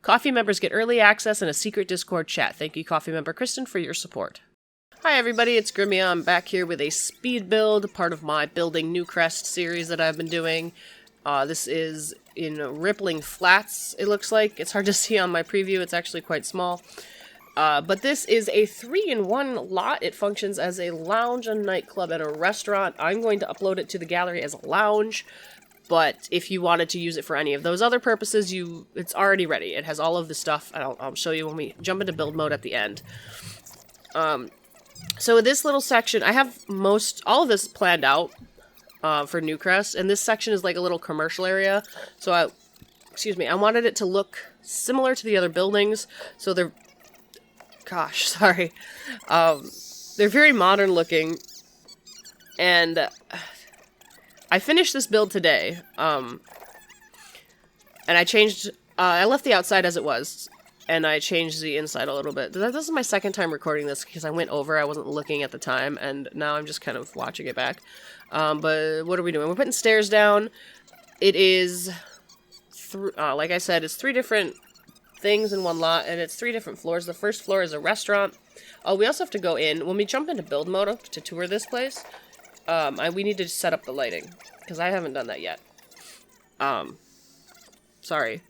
Coffee members get early access and a secret Discord chat. Thank you, Coffee member Kristen, for your support. Hi everybody, it's Grimmia. I'm back here with a speed build, part of my Building New Crest series that I've been doing. This is in Rippling Flats, it looks like. It's hard to see on my preview, it's actually quite small. But this is a 3-in-1 lot. It functions as a lounge, a nightclub, and a restaurant. I'm going to upload it to the gallery as a lounge, but if you wanted to use it for any of those other purposes, it's already ready. It has all of the stuff, and I'll show you when we jump into build mode at the end. So this little section, I have all of this planned out for Newcrest, and this section is like a little commercial area. So I wanted it to look similar to the other buildings. So they're very modern looking, and I finished this build today. And I changed. I left the outside as it was. And I changed the inside a little bit. This is my second time recording this because I went over, I wasn't looking at the time, and now I'm just kind of watching it back. But what are we doing? We're putting stairs down. It is, like I said, it's 3 different things in one lot, and it's 3 different floors. The first floor is a restaurant. Oh, we also have to go in. When we jump into build mode to tour this place, we need to set up the lighting, because I haven't done that yet. Sorry.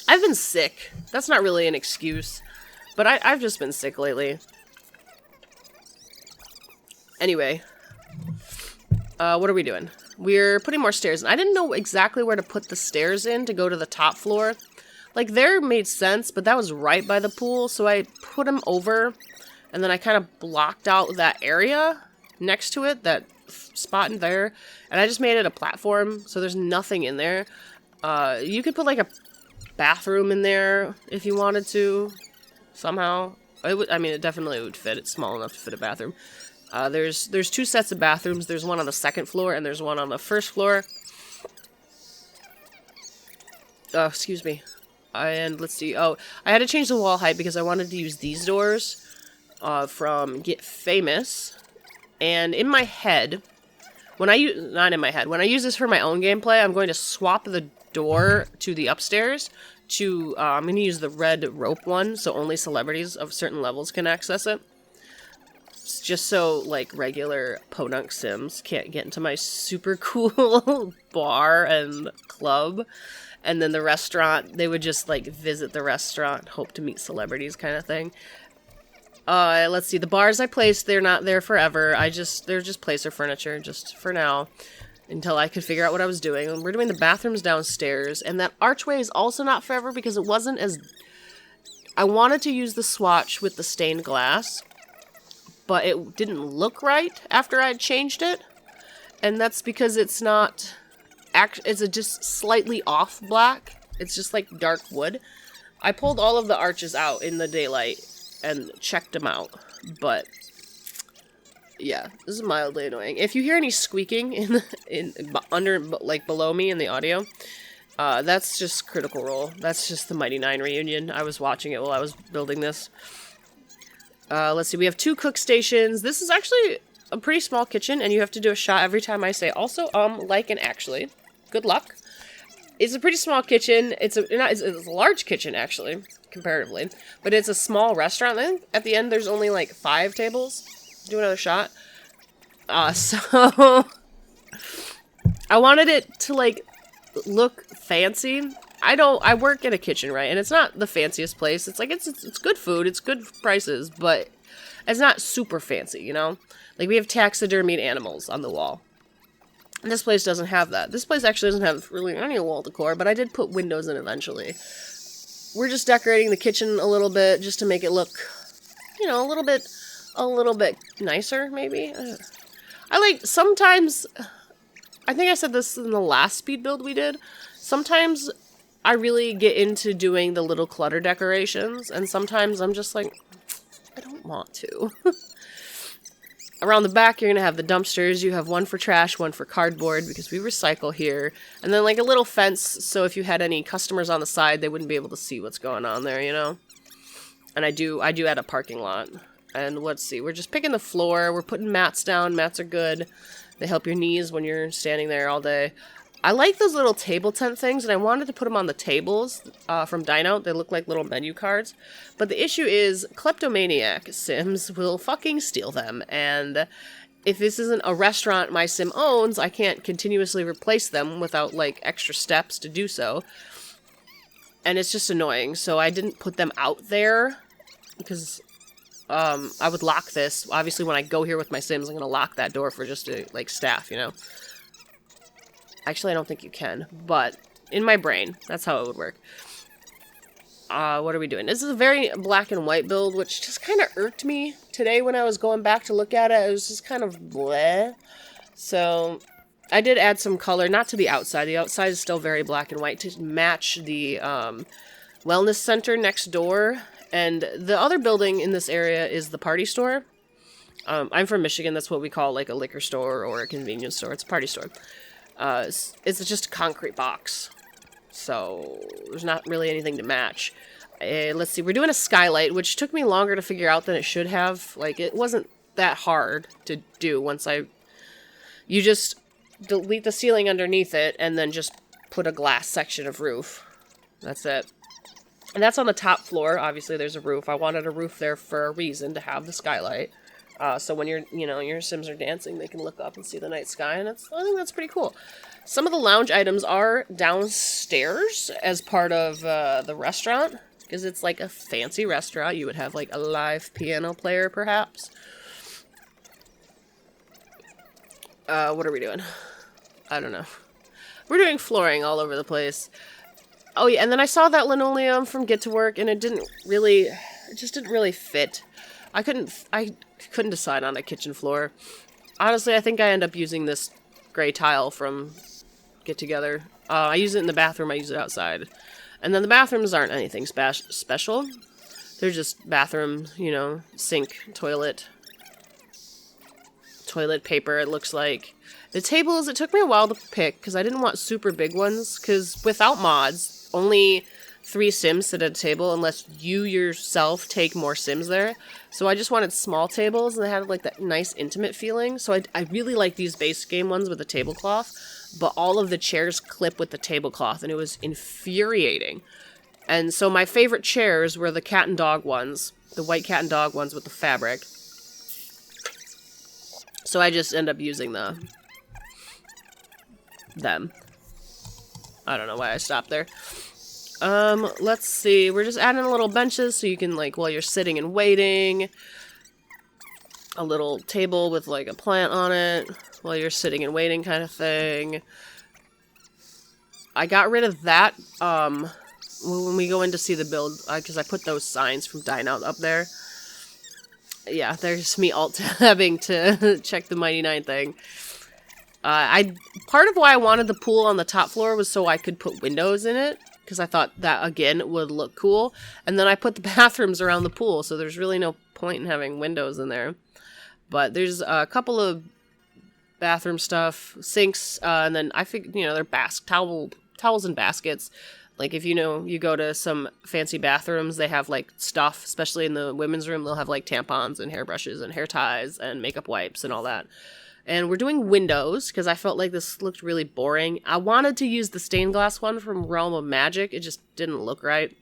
I've been sick. That's not really an excuse. But I've just been sick lately. Anyway. What are we doing? We're putting more stairs in. I didn't know exactly where to put the stairs in to go to the top floor. Like, there made sense, but that was right by the pool. So I put them over. And then I kind of blocked out that area next to it. That spot in there. And I just made it a platform. So there's nothing in there. You could put like a bathroom in there if you wanted to somehow. It definitely would fit. It's small enough to fit a bathroom. There's 2 sets of bathrooms. There's one on the second floor and there's one on the first floor. Excuse me. And let's see. Oh, I had to change the wall height because I wanted to use these doors from Get Famous. And in my head, when I use this for my own gameplay, I'm going to swap the door to the upstairs to I'm going to use the red rope one, so only celebrities of certain levels can access it. It's just so like regular podunk sims can't get into my super cool bar and club. And then the restaurant, they would just like visit the restaurant, hope to meet celebrities kind of thing. Let's see, the bars I placed, they're not there forever. They're just placer furniture just for now, until I could figure out what I was doing. And we're doing the bathrooms downstairs, and that archway is also not forever because it wasn't as... I wanted to use the swatch with the stained glass, but it didn't look right after I changed it. And that's because it's not... It's just slightly off black. It's just like dark wood. I pulled all of the arches out in the daylight and checked them out, but... yeah, this is mildly annoying. If you hear any squeaking below me in the audio, that's just Critical Role. That's just the Mighty 9 reunion. I was watching it while I was building this. Let's see, we have 2 cook stations. This is actually a pretty small kitchen, and you have to do a shot every time I say also, like, and actually. Good luck. It's a pretty small kitchen. It's a large kitchen, actually, comparatively. But it's a small restaurant. I think at the end there's only, like, 5 tables. Do another shot. So I wanted it to like look fancy. I work in a kitchen, right? And it's not the fanciest place. It's like it's good food, it's good prices, but it's not super fancy, you know? Like we have taxidermied animals on the wall. And this place doesn't have that. This place actually doesn't have really any wall decor, but I did put windows in eventually. We're just decorating the kitchen a little bit just to make it look, you know, a little bit nicer, maybe. Sometimes, I think I said this in the last speed build we did, sometimes I really get into doing the little clutter decorations, and sometimes I'm just like, I don't want to. Around the back, you're going to have the dumpsters. You have one for trash, one for cardboard, because we recycle here. And then like a little fence, so if you had any customers on the side, they wouldn't be able to see what's going on there, you know? And I do add a parking lot. And let's see, we're just picking the floor. We're putting mats down. Mats are good. They help your knees when you're standing there all day. I like those little table tent things, and I wanted to put them on the tables from Dine Out. They look like little menu cards. But the issue is, kleptomaniac Sims will fucking steal them, and if this isn't a restaurant my Sim owns, I can't continuously replace them without, like, extra steps to do so. And it's just annoying, so I didn't put them out there, because I would lock this. Obviously, when I go here with my Sims, I'm going to lock that door for just, like, staff, you know? Actually, I don't think you can, but in my brain, that's how it would work. What are we doing? This is a very black and white build, which just kind of irked me today when I was going back to look at it. It was just kind of bleh. So I did add some color, not to the outside. The outside is still very black and white to match the wellness center next door. And the other building in this area is the party store. I'm from Michigan. That's what we call like a liquor store or a convenience store. It's a party store. It's just a concrete box. So there's not really anything to match. Let's see. We're doing a skylight, which took me longer to figure out than it should have. Like, it wasn't that hard to do once you just delete the ceiling underneath it and then just put a glass section of roof. That's it. And that's on the top floor. Obviously, there's a roof. I wanted a roof there for a reason, to have the skylight. So when your Sims are dancing, they can look up and see the night sky, and I think that's pretty cool. Some of the lounge items are downstairs as part of the restaurant, because it's like a fancy restaurant. You would have like a live piano player, perhaps. What are we doing? I don't know. We're doing flooring all over the place. Oh yeah, and then I saw that linoleum from Get to Work, and it just didn't really fit. I couldn't decide on a kitchen floor. Honestly, I think I end up using this gray tile from Get Together. I use it in the bathroom, I use it outside. And then the bathrooms aren't anything special. They're just bathroom, sink, toilet paper, it looks like. The tables, it took me a while to pick, because I didn't want super big ones, because without mods, only 3 Sims sit at a table unless you yourself take more Sims there. So I just wanted small tables, and they had like that nice intimate feeling. So I really like these base game ones with the tablecloth, but all of the chairs clip with the tablecloth, and it was infuriating. And so my favorite chairs were the cat and dog ones, the white cat and dog ones with the fabric. So I just end up using them. I don't know why I stopped there. Let's see. We're just adding little benches so you can, like, while you're sitting and waiting. A little table with, like, a plant on it while you're sitting and waiting kind of thing. I got rid of that, when we go in to see the build, because I put those signs from Dine Out up there. Yeah, there's me alt-tabbing to check the Mighty Nine thing. Part of why I wanted the pool on the top floor was so I could put windows in it, because I thought that, again, would look cool. And then I put the bathrooms around the pool, so there's really no point in having windows in there. But there's a couple of bathroom stuff, sinks, and then I think, they're towels and baskets. Like, if you go to some fancy bathrooms, they have, like, stuff, especially in the women's room, they'll have, like, tampons and hairbrushes and hair ties and makeup wipes and all that. And we're doing windows, because I felt like this looked really boring. I wanted to use the stained glass one from Realm of Magic. It just didn't look right.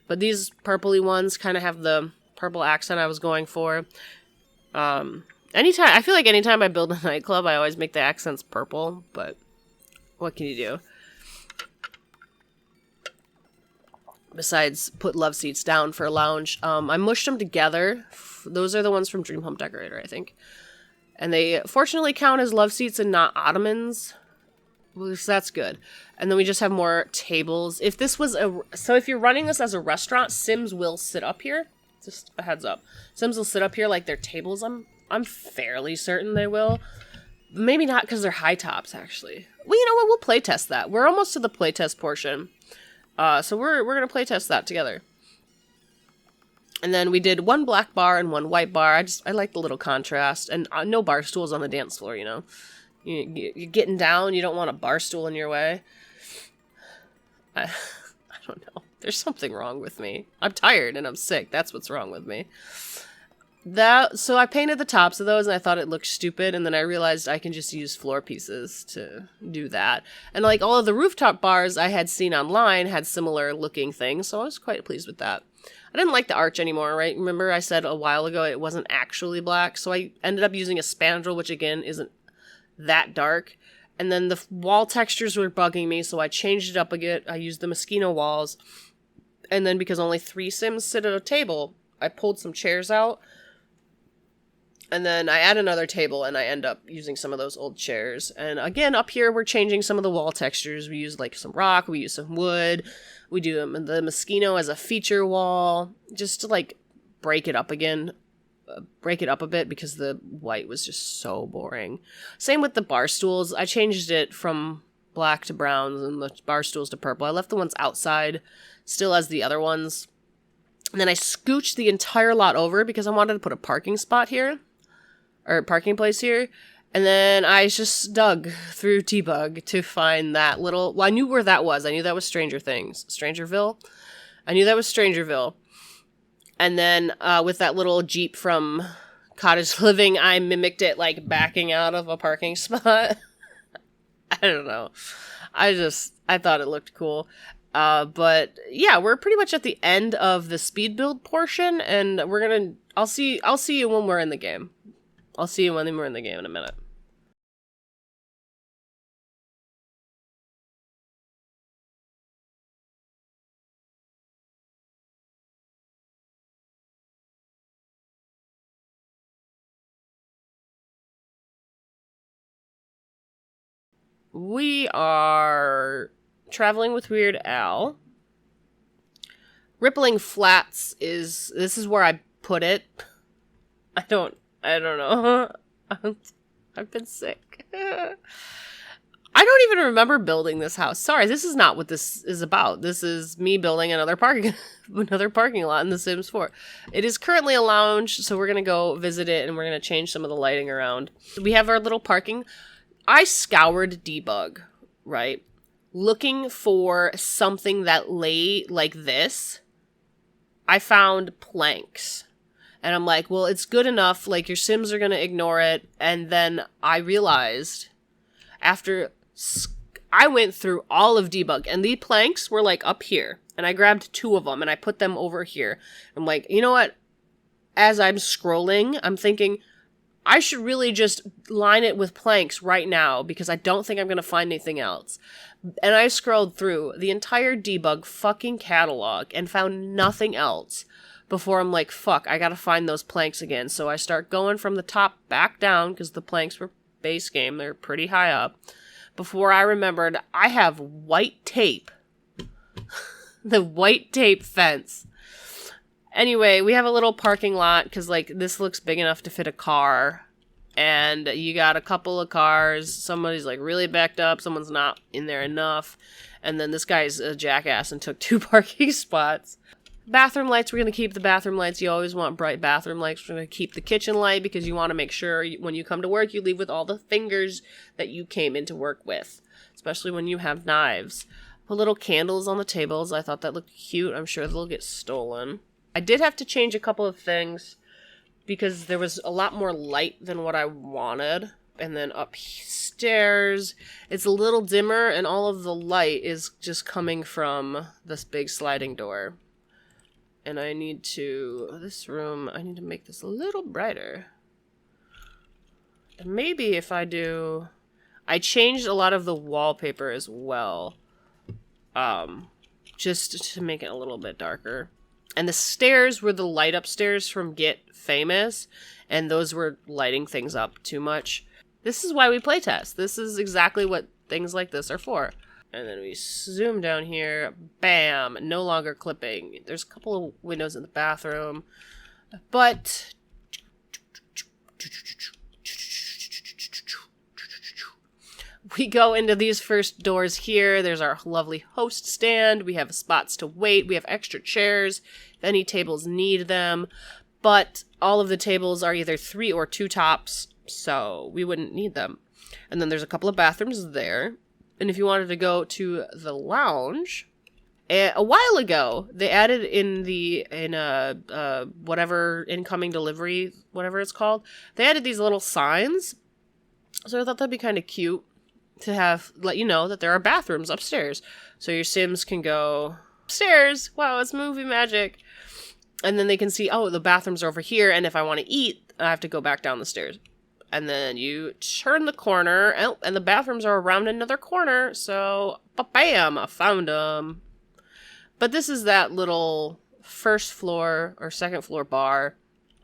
But these purpley ones kind of have the purple accent I was going for. I feel like anytime I build a nightclub, I always make the accents purple, but what can you do? Besides, put love seats down for a lounge. I mushed them together. Those are the ones from Dream Home Decorator, I think. And they fortunately count as love seats and not ottomans. So that's good. And then we just have more tables. If you're running this as a restaurant, Sims will sit up here. Just a heads up. Sims will sit up here like they're tables. I'm fairly certain they will. Maybe not, because they're high tops, actually. Well, you know what? We'll playtest that. We're almost to the playtest portion. So we're going to playtest that together. And then we did one black bar and one white bar. I like the little contrast. And no bar stools on the dance floor, You're getting down. You don't want a bar stool in your way. I don't know. There's something wrong with me. I'm tired and I'm sick. That's what's wrong with me. So I painted the tops of those and I thought it looked stupid, and then I realized I can just use floor pieces to do that. And like all of the rooftop bars I had seen online had similar looking things, so I was quite pleased with that. I didn't like the arch anymore, right? Remember I said a while ago it wasn't actually black, so I ended up using a spandrel, which again isn't that dark. And then the wall textures were bugging me, so I changed it up a bit. I used the Moschino walls. And then because only 3 Sims sit at a table, I pulled some chairs out. And then I add another table, and I end up using some of those old chairs. And again, up here, we're changing some of the wall textures. We use like some rock, we use some wood. We do the Moschino as a feature wall, just to like break it up again. Break it up a bit because the white was just so boring. Same with the bar stools. I changed it from black to browns and the bar stools to purple. I left the ones outside still as the other ones. And then I scooched the entire lot over because I wanted to put a parking spot here. Or a parking place here. And then I just dug through T-Bug to find that little... Well, I knew where that was. I knew that was Strangerville. I knew that was Strangerville. And then with that little Jeep from Cottage Living, I mimicked it like backing out of a parking spot. I don't know. I thought it looked cool. But yeah, we're pretty much at the end of the speed build portion, and I'll see you when we're in the game. I'll see you when we're in the game in a minute. We are traveling with Weird Al. Rippling Flats this is where I put it. I don't know. I've been sick. I don't even remember building this house. Sorry, this is not what this is about. This is me building another parking lot in The Sims 4. It is currently a lounge, so we're going to go visit it, and we're going to change some of the lighting around. We have our little parking. I scoured Debug, right? Looking for something that lay like this. I found planks. And I'm like, well, it's good enough. Like, your Sims are going to ignore it. And then I realized after I went through all of Debug, and the planks were like up here. And I grabbed 2 of them and I put them over here. I'm like, you know what? As I'm scrolling, I'm thinking, I should really just line it with planks right now because I don't think I'm going to find anything else. And I scrolled through the entire Debug fucking catalog and found nothing else before I'm like, fuck, I got to find those planks again. So I start going from the top back down because the planks were base game. They're pretty high up. Before I remembered, I have white tape. The white tape fence. Anyway, we have a little parking lot because, like, this looks big enough to fit a car. And you got a couple of cars. Somebody's, like, really backed up. Someone's not in there enough. And then this guy's a jackass and took 2 parking spots. Bathroom lights, we're going to keep the bathroom lights. You always want bright bathroom lights. We're going to keep the kitchen light because you want to make sure when you come to work, you leave with all the fingers that you came into work with. Especially when you have knives. Put little candles on the tables. I thought that looked cute. I'm sure they'll get stolen. I did have to change a couple of things because there was a lot more light than what I wanted. And then upstairs, it's a little dimmer and all of the light is just coming from this big sliding door. And I need to make this a little brighter. And maybe if I changed a lot of the wallpaper as well. Just to make it a little bit darker. And the stairs were the light up stairs from Get Famous, and those were lighting things up too much. This is why we playtest. This is exactly what things like this are for. And then we zoom down here. Bam! No longer clipping. There's a couple of windows in the bathroom. But we go into these first doors here. There's our lovely host stand. We have spots to wait. We have extra chairs if any tables need them. But all of the tables are either 3 or 2 tops, so we wouldn't need them. And then there's a couple of bathrooms there. And if you wanted to go to the lounge, A while ago, they added in whatever incoming delivery, whatever it's called, they added these little signs. So I thought that'd be kind of cute to have, let you know that there are bathrooms upstairs. So your Sims can go upstairs. Wow, it's movie magic. And then they can see, oh, the bathrooms are over here. And if I want to eat, I have to go back down the stairs. And then you turn the corner, and the bathrooms are around another corner. So, bam, I found them. But this is that little first floor or second floor bar.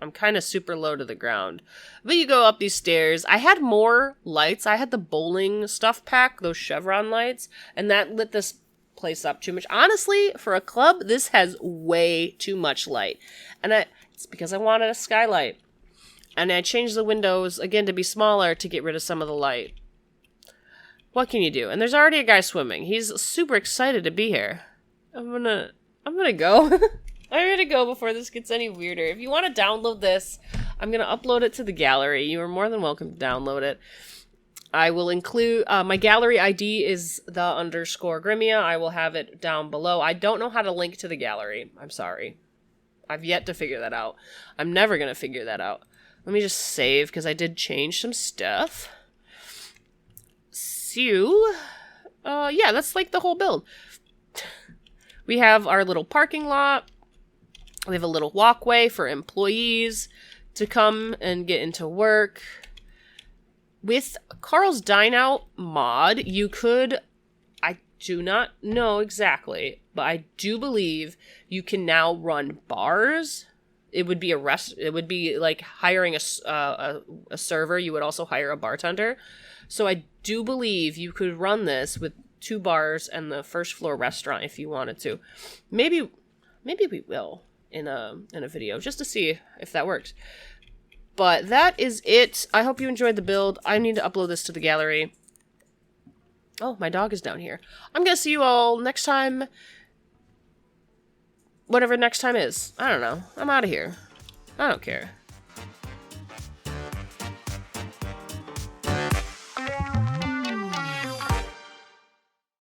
I'm kind of super low to the ground. But you go up these stairs. I had more lights. I had the bowling stuff pack, those chevron lights, and that lit this place up too much. Honestly, for a club, this has way too much light. And it's because I wanted a skylight. And I changed the windows, again, to be smaller to get rid of some of the light. What can you do? And there's already a guy swimming. He's super excited to be here. I'm gonna go. I'm gonna go before this gets any weirder. If you want to download this, I'm gonna upload it to the gallery. You are more than welcome to download it. I will include, my gallery ID is _Grimmia. I will have it down below. I don't know how to link to the gallery. I'm sorry. I've yet to figure that out. I'm never gonna figure that out. Let me just save, because I did change some stuff. So, yeah, that's like the whole build. We have our little parking lot. We have a little walkway for employees to come and get into work. With Carl's Dine Out mod, you could, I do not know exactly, but I do believe you can now run bars. It would be it would be like hiring a server. You would also hire a bartender. So I do believe you could run this with 2 bars and the first floor restaurant if you wanted to. Maybe we will in a video just to see if that works. But that is it. I hope you enjoyed the build. I need to upload this to the gallery. Oh, my dog is down here. I'm gonna see you all next time. Whatever next time is. I don't know. I'm out of here. I don't care.